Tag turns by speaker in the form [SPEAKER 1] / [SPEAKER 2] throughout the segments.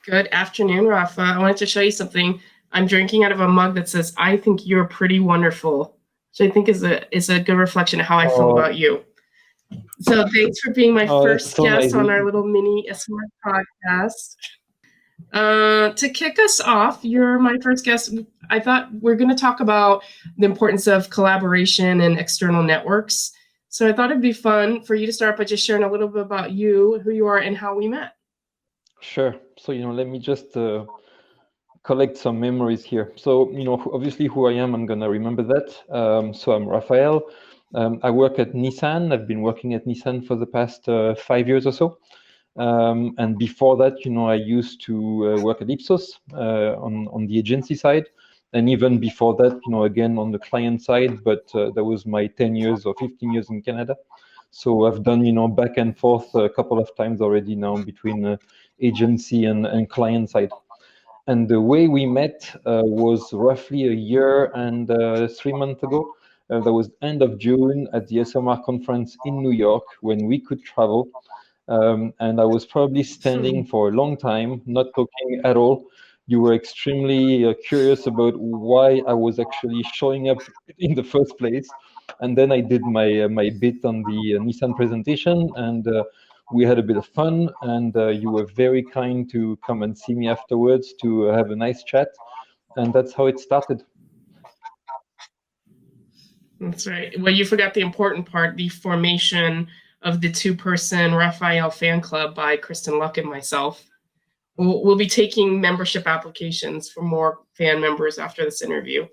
[SPEAKER 1] Good afternoon, Rafa. I wanted to show you something. I'm drinking out of a mug that says, "I think you're pretty wonderful," which I think is a good reflection of how I feel
[SPEAKER 2] Oh,
[SPEAKER 1] about you. So thanks for being my
[SPEAKER 2] that's
[SPEAKER 1] first
[SPEAKER 2] so
[SPEAKER 1] guest
[SPEAKER 2] nice.
[SPEAKER 1] on our little mini SMR podcast. To kick us off, you're my first guest. I thought we're going to talk about the importance of collaboration and external networks. So I thought it'd be fun for you to start by just sharing a little bit about you, who you are, and how we met.
[SPEAKER 2] Sure. So, let me just collect some memories here. So, obviously who I am, I'm going to remember that. So I'm Raphael. I work at Nissan. I've been working at Nissan for the past 5 years or so. And before that, I used to work at Ipsos on the agency side. And even before that, again, on the client side, but that was my 10 years or 15 years in Canada. So I've done, back and forth a couple of times already now between agency and client side. And the way we met was roughly a year and 3 months ago. That was end of June at the SMR conference in New York when we could travel. And I was probably standing for a long time, not talking at all. You were extremely curious about why I was actually showing up in the first place. And then I did my bit on the Nissan presentation, and we had a bit of fun. And you were very kind to come and see me afterwards to have a nice chat. And that's how it started.
[SPEAKER 1] That's right. Well, you forgot the important part, the formation of the two-person Raphael fan club by Kristen Luck and myself. We'll be taking membership applications for more fan members after this interview.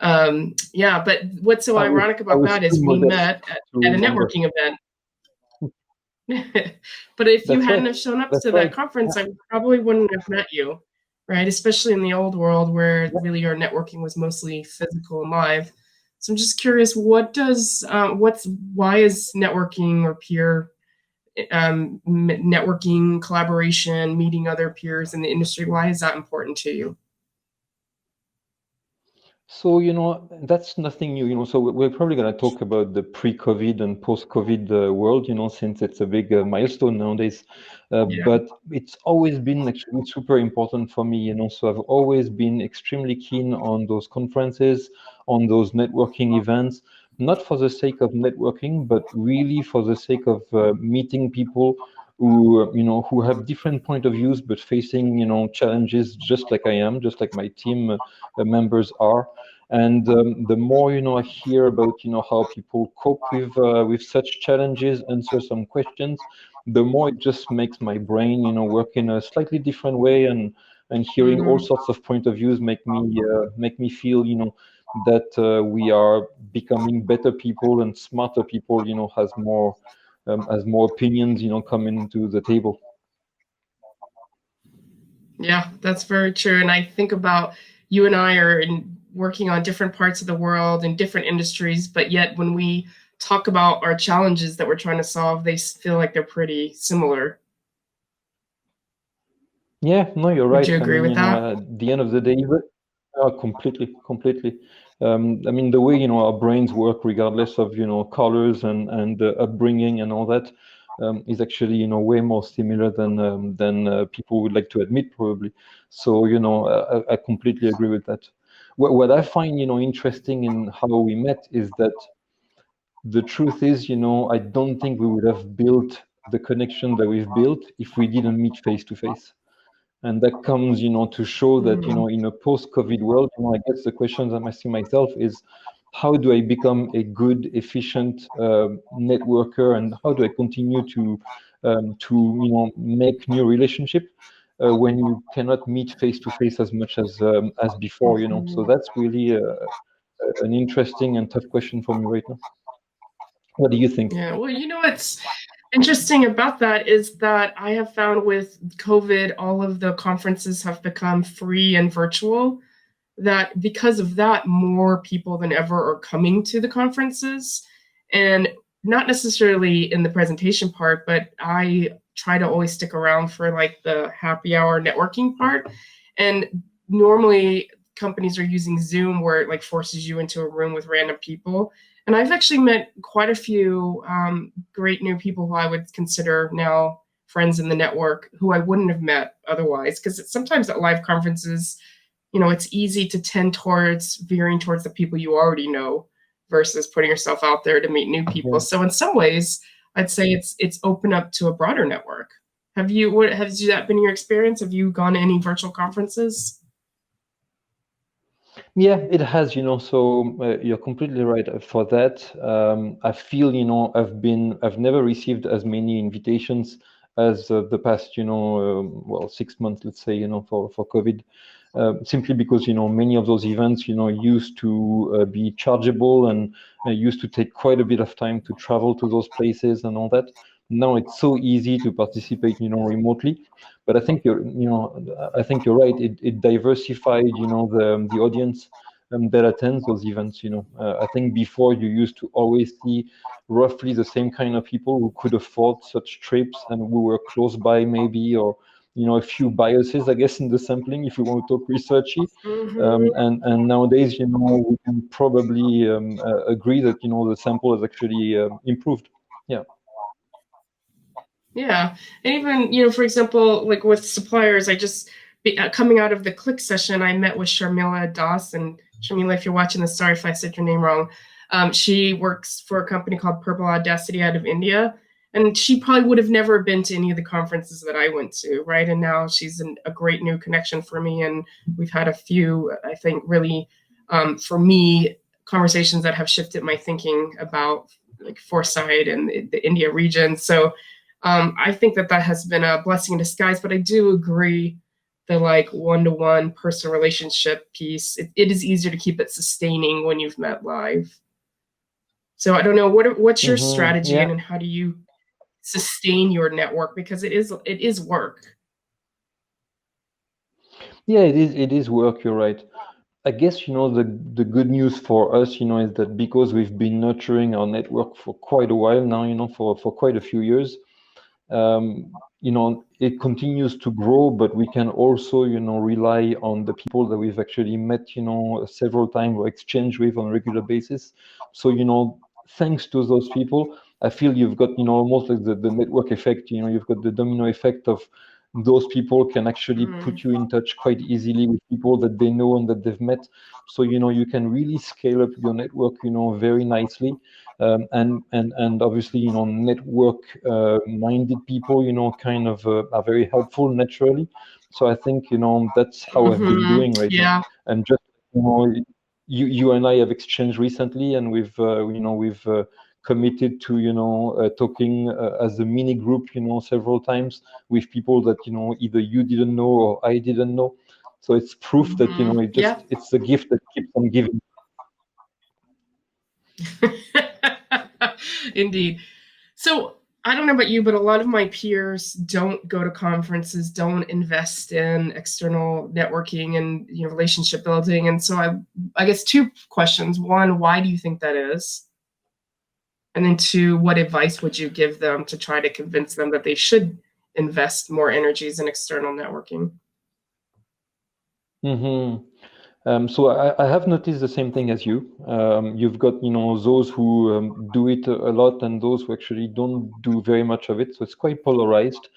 [SPEAKER 1] Yeah, but what's so ironic
[SPEAKER 2] I
[SPEAKER 1] about
[SPEAKER 2] was
[SPEAKER 1] that is
[SPEAKER 2] too
[SPEAKER 1] we
[SPEAKER 2] modest
[SPEAKER 1] met
[SPEAKER 2] to
[SPEAKER 1] at a
[SPEAKER 2] remember.
[SPEAKER 1] networking event. But if you
[SPEAKER 2] That's
[SPEAKER 1] hadn't
[SPEAKER 2] right.
[SPEAKER 1] have shown up
[SPEAKER 2] That's
[SPEAKER 1] to
[SPEAKER 2] right.
[SPEAKER 1] that conference, I probably wouldn't have met you, right? Especially in the old world where really your networking was mostly physical and live. So I'm just curious, why is networking or peer networking, collaboration, meeting other peers in the industry, why is that important to you?
[SPEAKER 2] So, that's nothing new, so we're probably going to talk about the pre-COVID and post-COVID world, since it's a big milestone nowadays.
[SPEAKER 1] Yeah.
[SPEAKER 2] But it's always been actually super important for me, so I've always been extremely keen on those conferences, on those networking events, not for the sake of networking, but really for the sake of meeting people who have different point of views, but facing, challenges just like I am, just like my team members are. And the more I hear about how people cope with such challenges, answer some questions, the more it just makes my brain work in a slightly different way. And hearing all
[SPEAKER 1] Mm.
[SPEAKER 2] sorts of point of views make me feel that we are becoming better people and smarter people. Has more opinions coming to the table.
[SPEAKER 1] Yeah, that's very true. And I think about you and I are working on different parts of the world in different industries, but yet when we talk about our challenges that we're trying to solve, they feel like they're pretty similar.
[SPEAKER 2] Yeah, no, you're
[SPEAKER 1] Would
[SPEAKER 2] right.
[SPEAKER 1] you
[SPEAKER 2] I
[SPEAKER 1] agree
[SPEAKER 2] mean,
[SPEAKER 1] with that?
[SPEAKER 2] at the end of the day, completely. I mean, the way our brains work, regardless of colors and upbringing and all that, is actually way more similar than people would like to admit, probably. So I completely agree with that. What I find interesting in how we met is that the truth is, I don't think we would have built the connection that we've built if we didn't meet face to face. And that comes, to show that,
[SPEAKER 1] Mm.
[SPEAKER 2] in a post-COVID world, I guess the questions I'm asking myself is, how do I become a good, efficient networker, and how do I continue to make new relationship when you cannot meet face to face as much as before, So that's really an interesting and tough question for me right now. What do you think?
[SPEAKER 1] Yeah, well, what's interesting about that is that I have found with COVID, all of the conferences have become free and virtual. That because of that, more people than ever are coming to the conferences. And not necessarily in the presentation part, but I try to always stick around for like the happy hour networking part. And normally companies are using Zoom where it like forces you into a room with random people. And I've actually met quite a few great new people who I would consider now friends in the network who I wouldn't have met otherwise. Because sometimes at live conferences, it's easy to tend towards veering towards the people you already know versus putting yourself out there to meet new people.
[SPEAKER 2] Yeah.
[SPEAKER 1] So in some ways, I'd say it's open up to a broader network. Has that been your experience? Have you gone to any virtual conferences?
[SPEAKER 2] Yeah, it has, so you're completely right for that. I feel, I've never received as many invitations as the past, 6 months, let's say, for COVID, simply because, many of those events, used to be chargeable and used to take quite a bit of time to travel to those places and all that. Now it's so easy to participate, remotely. But I think you're right. It diversified, the audience that attends those events. I think before you used to always see roughly the same kind of people who could afford such trips and who were close by, maybe, or a few biases, I guess, in the sampling, if we want to talk researchy.
[SPEAKER 1] Mm-hmm.
[SPEAKER 2] And nowadays, we can probably agree that the sample has actually improved. Yeah.
[SPEAKER 1] Yeah. And even, for example, like with suppliers, coming out of the Click session, I met with Sharmila Das. And Sharmila, if you're watching this, sorry if I said your name wrong. She works for a company called Purple Audacity out of India. And she probably would have never been to any of the conferences that I went to, right? And now she's a great new connection for me. And we've had a few, I think, really, for me, conversations that have shifted my thinking about like Foresight and the India region. So I think that has been a blessing in disguise, but I do agree the like one-to-one personal relationship piece, it is easier to keep it sustaining when you've met live. So I don't know, what's your strategy
[SPEAKER 2] Yeah.
[SPEAKER 1] and how do you sustain your network? Because it is work.
[SPEAKER 2] Yeah, it is work, you're right. I guess, the good news for us, is that because we've been nurturing our network for quite a while now, for quite a few years, it continues to grow, but we can also, rely on the people that we've actually met, several times or exchange with on a regular basis. So, thanks to those people, I feel you've got, almost like the network effect, you've got the domino effect of those people can actually put you in touch quite easily with people that they know and that they've met. So, you can really scale up your network, very nicely. And obviously, network minded people, kind of are very helpful naturally. So I think, that's how I've been doing right now.
[SPEAKER 1] Yeah.
[SPEAKER 2] And just, you and I have exchanged recently, and we've committed to, talking as a mini group, several times with people that, either you didn't know or I didn't know. So it's proof that,
[SPEAKER 1] Yeah.
[SPEAKER 2] it's a gift that keeps on giving.
[SPEAKER 1] Indeed. So I don't know about you, but a lot of my peers don't go to conferences, don't invest in external networking and relationship building. And so I guess two questions. One, why do you think that is? And then two, what advice would you give them to try to convince them that they should invest more energies in external networking?
[SPEAKER 2] Mm-hmm. So I have noticed the same thing as you. You've got, those who do it a lot and those who actually don't do very much of it. So it's quite polarized.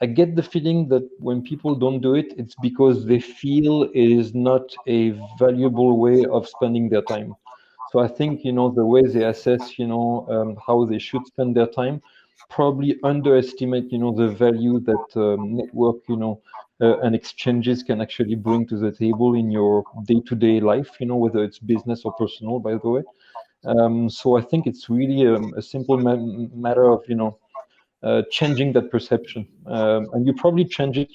[SPEAKER 2] I get the feeling that when people don't do it, it's because they feel it is not a valuable way of spending their time. So I think, the way they assess, how they should spend their time, probably underestimate, the value that network, and exchanges can actually bring to the table in your day-to-day life, whether it's business or personal, by the way. So I think it's really a simple matter of, changing that perception. And you probably change it,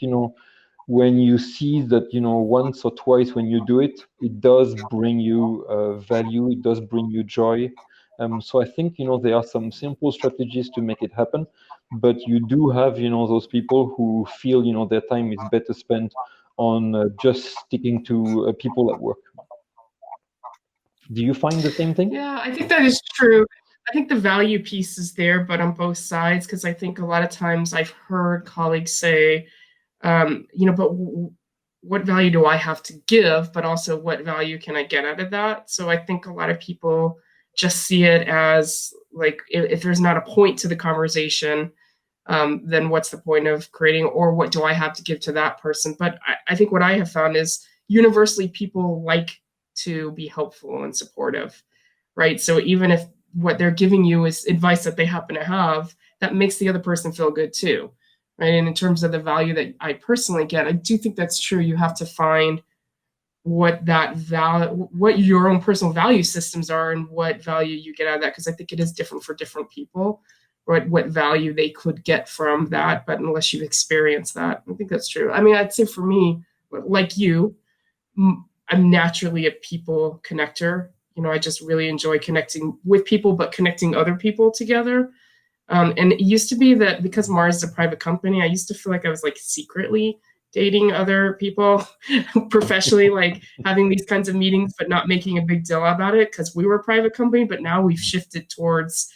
[SPEAKER 2] when you see that, once or twice when you do it, it does bring you value, it does bring you joy. So I think, there are some simple strategies to make it happen, but you do have, those people who feel, their time is better spent on just sticking to people at work. Do you find the same thing?
[SPEAKER 1] Yeah, I think that is true. I think the value piece is there, but on both sides, because I think a lot of times I've heard colleagues say, but what value do I have to give? But also, what value can I get out of that? So I think a lot of people just see it as like if there's not a point to the conversation, then what's the point of creating, or what do I have to give to that person? But I think what I have found is universally people like to be helpful and supportive, right? So even if what they're giving you is advice that they happen to have, that makes the other person feel good too, right? And in terms of the value that I personally get, I do think that's true. You have to find what what your own personal value systems are and what value you get out of that, because I think it is different for different people, what value they could get from that. But unless you've experienced that, I think that's true. I mean, I'd say for me, like you, I'm naturally a people connector. I just really enjoy connecting with people, but connecting other people together. And it used to be that because Mars is a private company, I used to feel like I was like secretly dating other people professionally, like having these kinds of meetings, but not making a big deal about it because we were a private company. But now we've shifted towards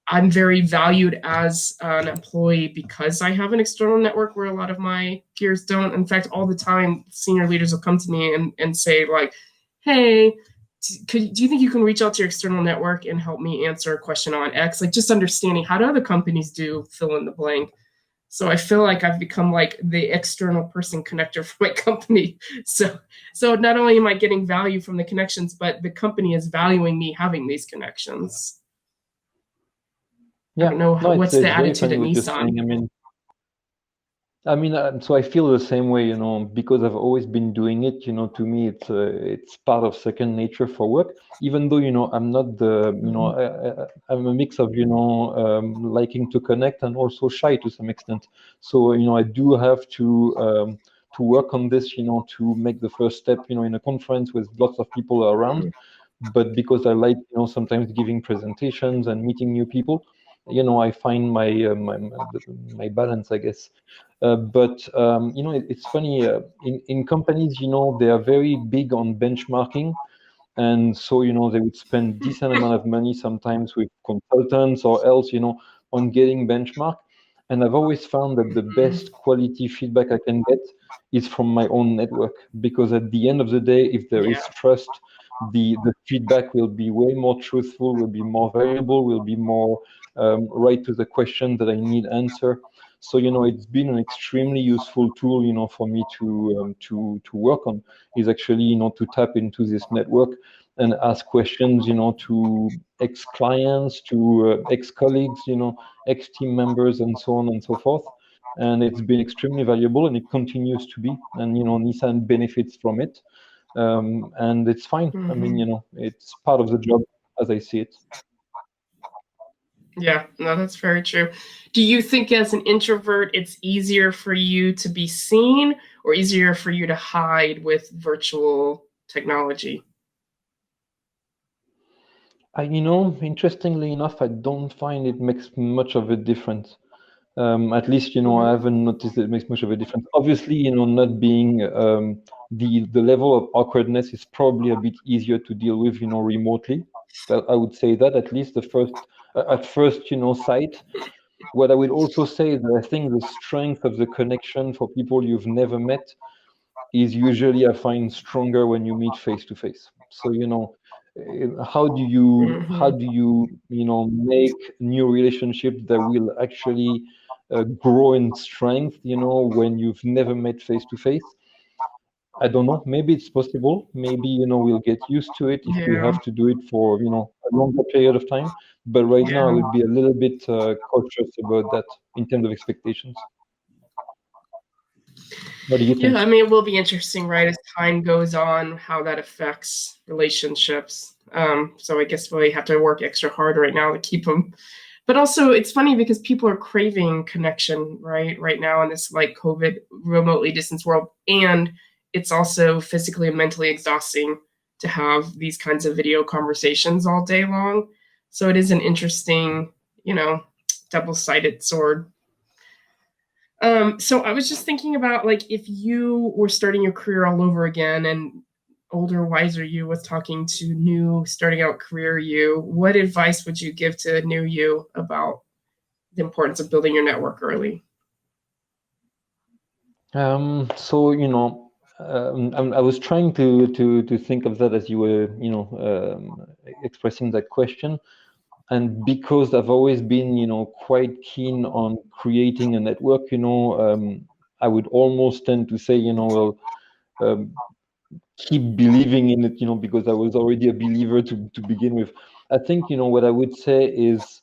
[SPEAKER 1] I'm very valued as an employee because I have an external network where a lot of my peers don't. In fact, all the time, senior leaders will come to me and say like, hey, do you think you can reach out to your external network and help me answer a question on X? Like just understanding how do other companies do fill in the blank. So I feel like I've become like the external person connector for my company. So not only am I getting value from the connections, but the company is valuing me having these connections. I
[SPEAKER 2] Yeah,
[SPEAKER 1] don't know
[SPEAKER 2] no,
[SPEAKER 1] what's the
[SPEAKER 2] it's very
[SPEAKER 1] attitude
[SPEAKER 2] funny
[SPEAKER 1] at
[SPEAKER 2] what you're
[SPEAKER 1] Nissan.
[SPEAKER 2] saying. So I feel the same way, because I've always been doing it. To me, it's part of second nature for work. Even though, I'm not I'm a mix of, liking to connect and also shy to some extent. So, I do have to work on this, to make the first step, in a conference with lots of people around. But because I like, sometimes giving presentations and meeting new people, I find my balance, I guess. But it's funny, in companies, they are very big on benchmarking. And so, they would spend decent amount of money sometimes with consultants or else, on getting benchmark. And I've always found that the best quality feedback I can get is from my own network, because at the end of the day, if there is trust, the feedback will be way more truthful, will be more valuable, will be more right to the question that I need answer. So, it's been an extremely useful tool, for me to work on, is actually, to tap into this network and ask questions, to ex-clients, to ex-colleagues, ex-team members, and so on and so forth. And it's been extremely valuable, and it continues to be. And, Nissan benefits from it. And it's fine. I mean, it's part of the job as I see it.
[SPEAKER 1] Yeah, no, that's very true. Do you think as an introvert, it's easier for you to be seen or easier for you to hide with virtual technology?
[SPEAKER 2] Interestingly enough, I don't find it makes much of a difference. At least, I haven't noticed it makes much of a difference. Obviously, not being the level of awkwardness is probably a bit easier to deal with, remotely. But I would say that at least at first, sight. What I would also say is that I think the strength of the connection for people you've never met is usually, I find, stronger when you meet face to face. So, how do you make new relationships that will actually grow in strength, when you've never met face to face? I don't know. Maybe it's possible. Maybe, we'll get used to it if we
[SPEAKER 1] Yeah,
[SPEAKER 2] have to do it for, a longer period of time. But right now, I
[SPEAKER 1] yeah.
[SPEAKER 2] would be a little bit cautious about that in terms of expectations. What do you
[SPEAKER 1] Yeah,
[SPEAKER 2] think?
[SPEAKER 1] I mean, it will be interesting, right, as time goes on, how that affects relationships. So I guess we have to work extra hard right now to keep them. But also, it's funny because people are craving connection, right now in this like COVID remotely distanced world, and it's also physically and mentally exhausting to have these kinds of video conversations all day long. So it is an interesting, double-sided sword. So I was just thinking about like if you were starting your career all over again and older, wiser you was talking to new, starting out career you, what advice would you give to new you about the importance of building your network early?
[SPEAKER 2] So, I was trying to think of that as you were, expressing that question. and because I've always been, quite keen on creating a network, I would almost tend to say, well, keep believing in it, because I was already a believer to begin with. I think, what I would say is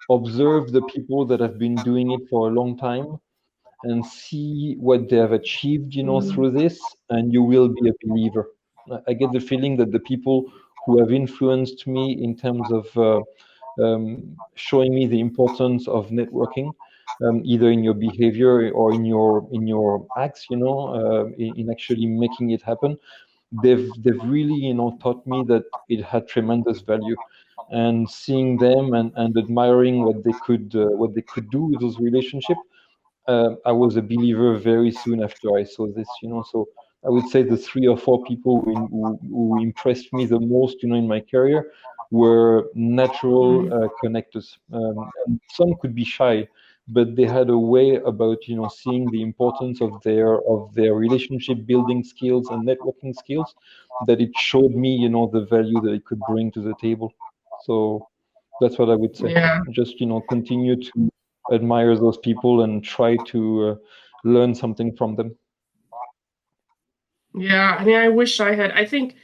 [SPEAKER 2] observe the people that have been doing it for a long time and see what they have achieved, through this, and you will be a believer. I get the feeling that the people who have influenced me in terms of showing me the importance of networking, either in your behavior or in your acts, in actually making it happen, they've really, taught me that it had tremendous value. And seeing them and admiring what they could do with those relationships, I was a believer very soon after I saw this, So I would say the 3 or 4 people who impressed me the most, in my career were natural connectors. And some could be shy, but they had a way about, seeing the importance of their relationship building skills and networking skills, that it showed me, the value that it could bring to the table. So that's what I would say.
[SPEAKER 1] Yeah.
[SPEAKER 2] Just, continue to admire those people and try to learn something from them.
[SPEAKER 1] Yeah. I mean, I wish I had, I think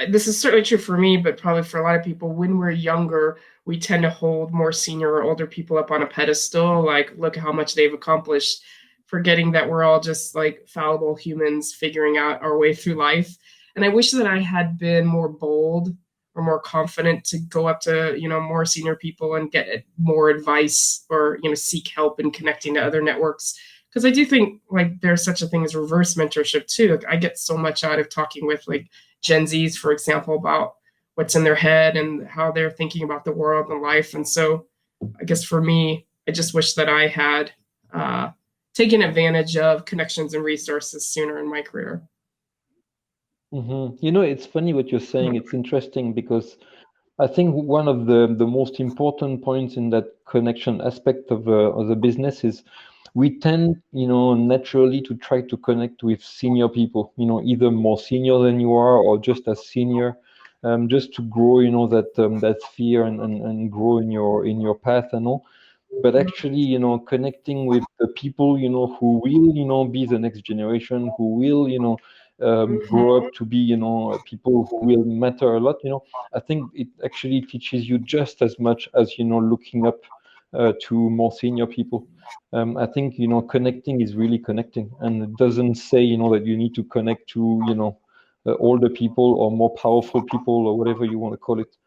[SPEAKER 1] this is certainly true for me, but probably for a lot of people, when we're younger, we tend to hold more senior or older people up on a pedestal, like, look how much they've accomplished, forgetting that we're all just like fallible humans figuring out our way through life. And I wish that I had been more bold or more confident to go up to, more senior people and get more advice, or, seek help in connecting to other networks. Because I do think like there's such a thing as reverse mentorship too. Like, I get so much out of talking with like Gen Zs, for example, about what's in their head and how they're thinking about the world and life. And so I guess for me, I just wish that I had taken advantage of connections and resources sooner in my career.
[SPEAKER 2] It's funny what you're saying. It's interesting because I think one of the most important points in that connection aspect of the business is we tend, naturally to try to connect with senior people, either more senior than you are or just as senior, just to grow, that sphere and grow in your path and all. But actually, connecting with the people, who will, be the next generation, who will, grow up to be, people who will matter a lot, I think it actually teaches you just as much as, looking up to more senior people. I think, connecting is really connecting, and it doesn't say, that you need to connect to, older people or more powerful people or whatever you want to call it.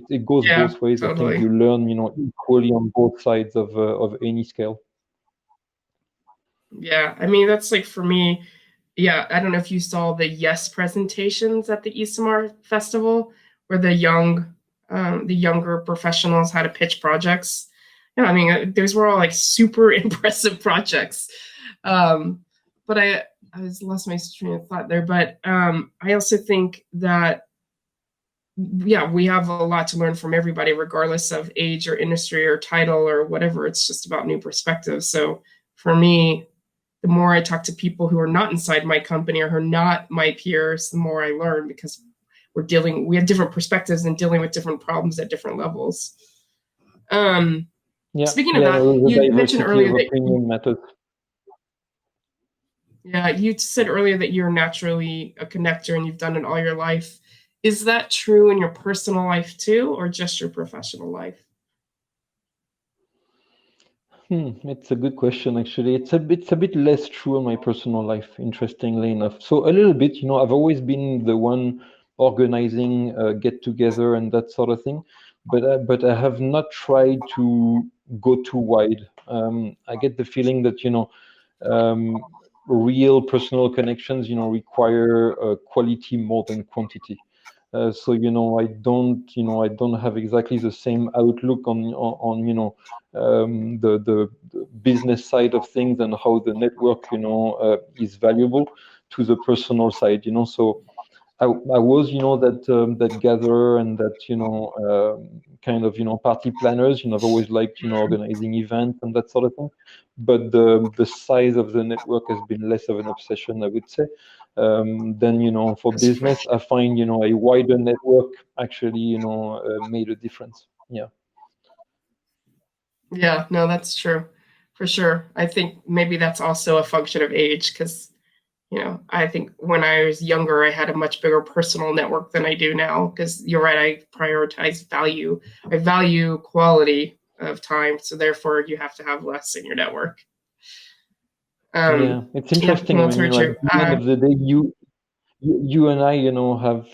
[SPEAKER 2] It goes
[SPEAKER 1] Yeah,
[SPEAKER 2] both ways. I think
[SPEAKER 1] totally.
[SPEAKER 2] you learn, equally on both sides of any scale.
[SPEAKER 1] Yeah, I mean, that's like for me, yeah, I don't know if you saw the Yes presentations at the ESMR festival, where the younger professionals had to pitch projects. Yeah, I mean, those were all like super impressive projects. But I was lost my train of thought there. But I also think that, yeah, we have a lot to learn from everybody, regardless of age or industry or title or whatever. It's just about new perspectives. So for me, the more I talk to people who are not inside my company or who are not my peers, the more I learn, because we have different perspectives and dealing with different problems at different levels.
[SPEAKER 2] Yeah,
[SPEAKER 1] Speaking of
[SPEAKER 2] yeah,
[SPEAKER 1] that,
[SPEAKER 2] no, the
[SPEAKER 1] you mentioned
[SPEAKER 2] diversity
[SPEAKER 1] earlier
[SPEAKER 2] of
[SPEAKER 1] that,
[SPEAKER 2] opinion matters.
[SPEAKER 1] yeah, you said earlier that you're naturally a connector and you've done it all your life. Is that true in your personal life too, or just your professional life?
[SPEAKER 2] It's a good question, actually. It's a bit less true in my personal life, interestingly enough. So a little bit, I've always been the one organizing get together and that sort of thing, but I have not tried to go too wide. I get the feeling that um, real personal connections, require quality more than quantity. So I don't have exactly the same outlook on the business side of things and how the network is valuable to the personal side. So I was that gatherer and that kind of party planners. I've always liked organizing events and that sort of thing. But the size of the network has been less of an obsession, I would say. Then, for business, I find, a wider network actually, made a difference. Yeah.
[SPEAKER 1] Yeah, no, that's true for sure. I think maybe that's also a function of age because, I think when I was younger, I had a much bigger personal network than I do now because you're right, I prioritize value. I value quality of time, so therefore you have to have less in your network.
[SPEAKER 2] Yeah, it's
[SPEAKER 1] Yeah,
[SPEAKER 2] interesting.
[SPEAKER 1] no,
[SPEAKER 2] I
[SPEAKER 1] it's
[SPEAKER 2] mean,
[SPEAKER 1] very
[SPEAKER 2] like
[SPEAKER 1] true.
[SPEAKER 2] at the end of the day, you and I,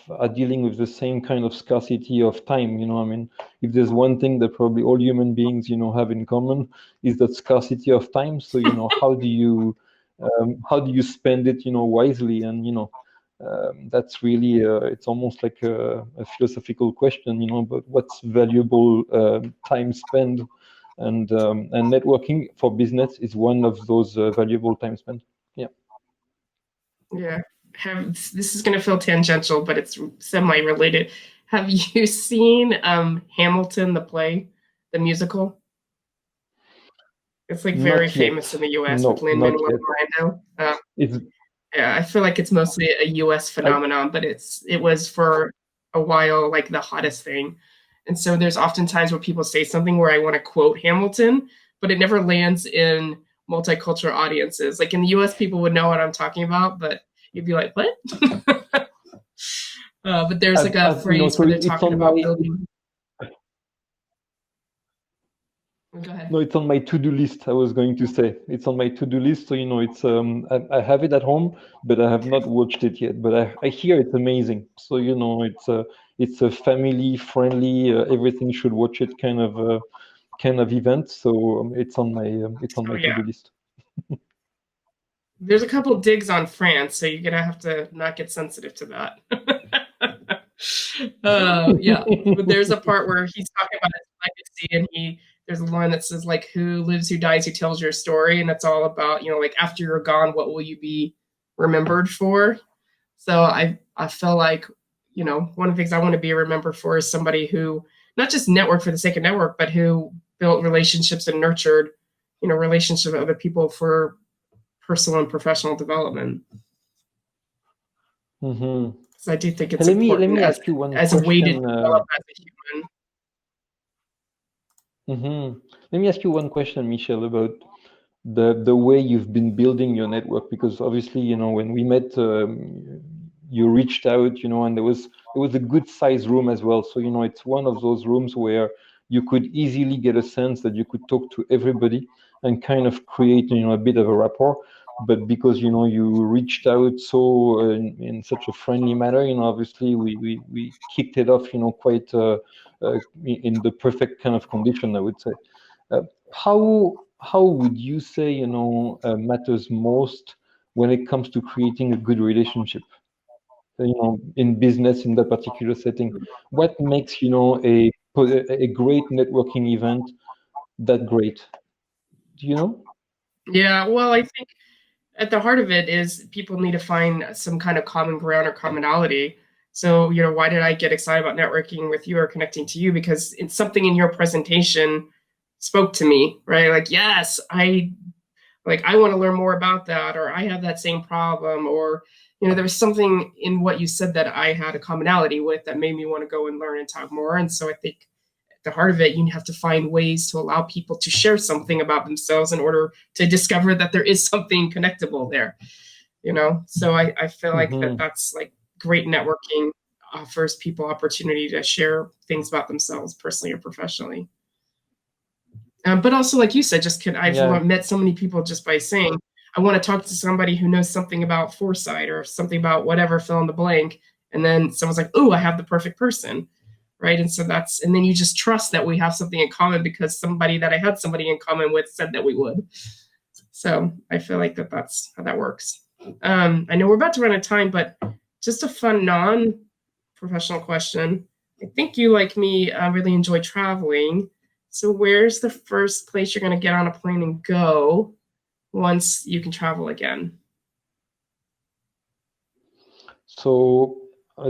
[SPEAKER 2] are dealing with the same kind of scarcity of time. I mean, if there's one thing that probably all human beings, have in common, is that scarcity of time. So, how do you spend it, wisely? And that's really it's almost like a philosophical question, but what's valuable time spent, and networking for business is one of those valuable time spent. Yeah.
[SPEAKER 1] Yeah. This is going to feel tangential, but it's semi-related. Have you seen Hamilton, the play, the musical? It's like very
[SPEAKER 2] Not
[SPEAKER 1] famous in
[SPEAKER 2] yet.
[SPEAKER 1] the US with
[SPEAKER 2] No, not
[SPEAKER 1] Lin-Manuel
[SPEAKER 2] yet.
[SPEAKER 1] Miranda.
[SPEAKER 2] It's
[SPEAKER 1] Yeah, I feel like it's mostly a US
[SPEAKER 2] I
[SPEAKER 1] phenomenon, but it was for a while like the hottest thing. And so there's often times where people say something where I want to quote Hamilton, but it never lands in multicultural audiences. Like in the US, people would know what I'm talking about, but you'd be like, what? But there's like a phrase
[SPEAKER 2] so
[SPEAKER 1] where they're
[SPEAKER 2] it's
[SPEAKER 1] talking
[SPEAKER 2] on my
[SPEAKER 1] about building. Go ahead.
[SPEAKER 2] no, it's on my to-do list. I was going to say it's on my to-do list. So it's I have it at home, but I have not watched it yet. But I hear it's amazing. So it's a family friendly. Everything should watch it kind of event. So it's on
[SPEAKER 1] Oh
[SPEAKER 2] my
[SPEAKER 1] yeah.
[SPEAKER 2] to-do list.
[SPEAKER 1] There's a couple digs on France, so you're gonna have to not get sensitive to that. Yeah, but there's a part where he's talking about his legacy, and there's a line that says like, "Who lives, who dies, who tells your story," and it's all about like after you're gone, what will you be remembered for? So I feel like one of the things I want to be remembered for is somebody who not just networked for the sake of network, but who built relationships and nurtured relationships with other people for personal and professional development.
[SPEAKER 2] Mm-hmm.
[SPEAKER 1] Because I do think
[SPEAKER 2] Hey,
[SPEAKER 1] it's
[SPEAKER 2] let
[SPEAKER 1] important
[SPEAKER 2] me ask you one
[SPEAKER 1] as a way to
[SPEAKER 2] question.
[SPEAKER 1] develop as a human.
[SPEAKER 2] Let me ask you one question, Michel, about the way you've been building your network, because obviously, when we met, you reached out, and there was a good size room as well. So, it's one of those rooms where you could easily get a sense that you could talk to everybody and kind of create, a bit of a rapport. But because, you reached out so in such a friendly manner, obviously we kicked it off, quite in the perfect kind of condition, I would say. Uh, how would you say matters most when it comes to creating a good relationship? In business, in that particular setting, what makes a great networking event that great? Do you know?
[SPEAKER 1] Yeah, well, I think at the heart of it is people need to find some kind of common ground or commonality. So, why did I get excited about networking with you or connecting to you? Because it's something in your presentation spoke to me, right? Like, yes, I want to learn more about that, or I have that same problem, or there was something in what you said that I had a commonality with that made me want to go and learn and talk more. And so I think at the heart of it, you have to find ways to allow people to share something about themselves in order to discover that there is something connectable there. So I feel like
[SPEAKER 2] Mm-hmm.
[SPEAKER 1] that's like great networking offers people opportunity to share things about themselves personally or professionally. But also, like you said, I've
[SPEAKER 2] Yeah.
[SPEAKER 1] met so many people just by saying, I want to talk to somebody who knows something about Foresight or something about whatever, fill in the blank. And then someone's like, oh, I have the perfect person. Right. And so and then you just trust that we have something in common because somebody that I had somebody in common with said that we would. So I feel like that's how that works. I know we're about to run out of time, but just a fun non-professional question. I think you, like me, really enjoy traveling. So where's the first place you're going to get on a plane and go once you can travel again?
[SPEAKER 2] So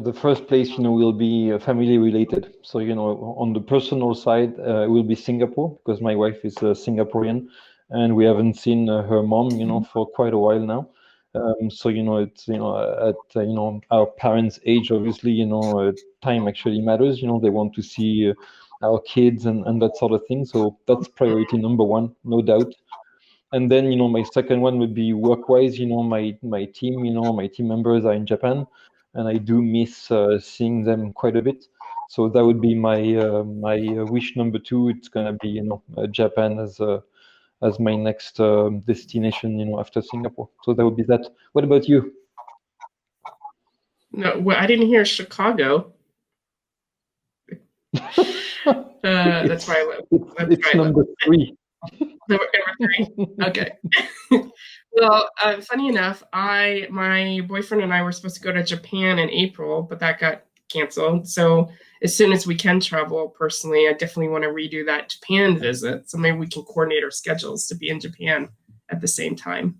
[SPEAKER 2] the first place, will be family related. So, on the personal side, it will be Singapore because my wife is Singaporean, and we haven't seen her mom, for quite a while now. So it's at our parents' age, obviously time actually matters. They want to see our kids and that sort of thing. So that's priority number one, no doubt. And then my second one would be work-wise. My team, my team members are in Japan, and I do miss seeing them quite a bit. So that would be my wish number two. It's gonna be Japan as my next destination after Singapore. So that would be that. What about you?
[SPEAKER 1] No, well, I didn't hear Chicago. That's where I live.
[SPEAKER 2] It's number three.
[SPEAKER 1] Number three. Okay. Well, funny enough, my boyfriend and I were supposed to go to Japan in April, but that got canceled. So as soon as we can travel personally, I definitely want to redo that Japan visit. So maybe we can coordinate our schedules to be in Japan at the same time.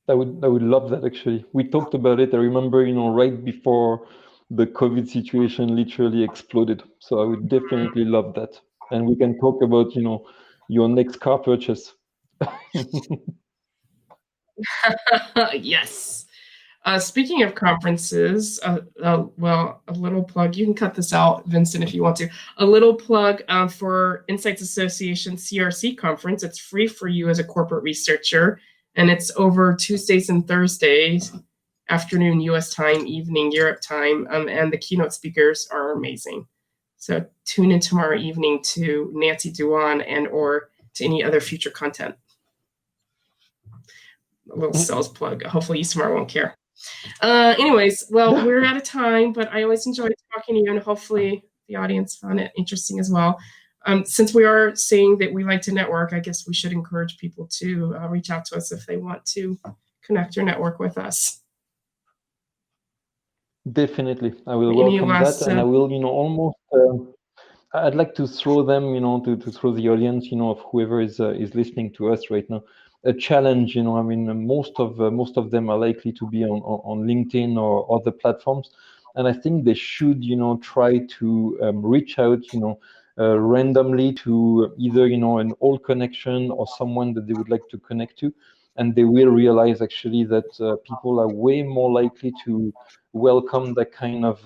[SPEAKER 2] I would love that actually. We talked about it. I remember, right before the COVID situation literally exploded. So I would definitely love that. And we can talk about, your next car purchase.
[SPEAKER 1] Yes. Speaking of conferences, well, a little plug. You can cut this out, Vincent, if you want to. A little plug for Insights Association CRC conference. It's free for you as a corporate researcher, and it's over Tuesdays and Thursdays, afternoon U.S. time, evening Europe time, and the keynote speakers are amazing. So tune in tomorrow evening to Nancy Duan and or to any other future content. A little sales plug. Hopefully Eastmar won't care. Anyways, well, we're out of time, but I always enjoy talking to you, and hopefully the audience found it interesting as well. Since we are saying that we like to network, I guess we should encourage people to reach out to us if they want to connect or network with us.
[SPEAKER 2] Definitely, I will welcome that, and I will, almost. I'd like to throw them, to throw the audience, of whoever is listening to us right now, a challenge. I mean, most of them are likely to be on LinkedIn or other platforms, and I think they should, try to reach out, randomly to either an old connection or someone that they would like to connect to, and they will realize actually that people are way more likely to welcome that kind of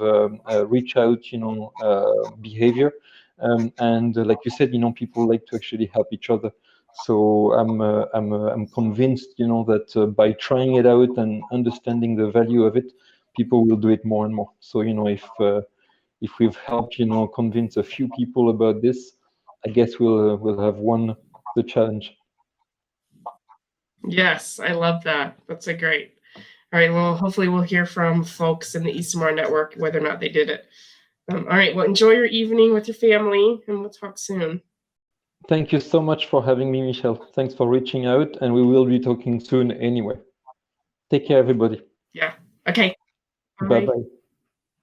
[SPEAKER 2] reach out, behavior. And like you said, people like to actually help each other. So I'm convinced, that by trying it out and understanding the value of it, people will do it more and more. So if we've helped, convince a few people about this, I guess we'll have won the challenge.
[SPEAKER 1] Yes, I love that. That's a great. All right. Well, hopefully we'll hear from folks in the Eastmar network whether or not they did it. All right. Well, enjoy your evening with your family, and we'll talk soon.
[SPEAKER 2] Thank you so much for having me, Michelle. Thanks for reaching out, and we will be talking soon anyway. Take care, everybody.
[SPEAKER 1] Yeah. Okay.
[SPEAKER 2] Bye-bye.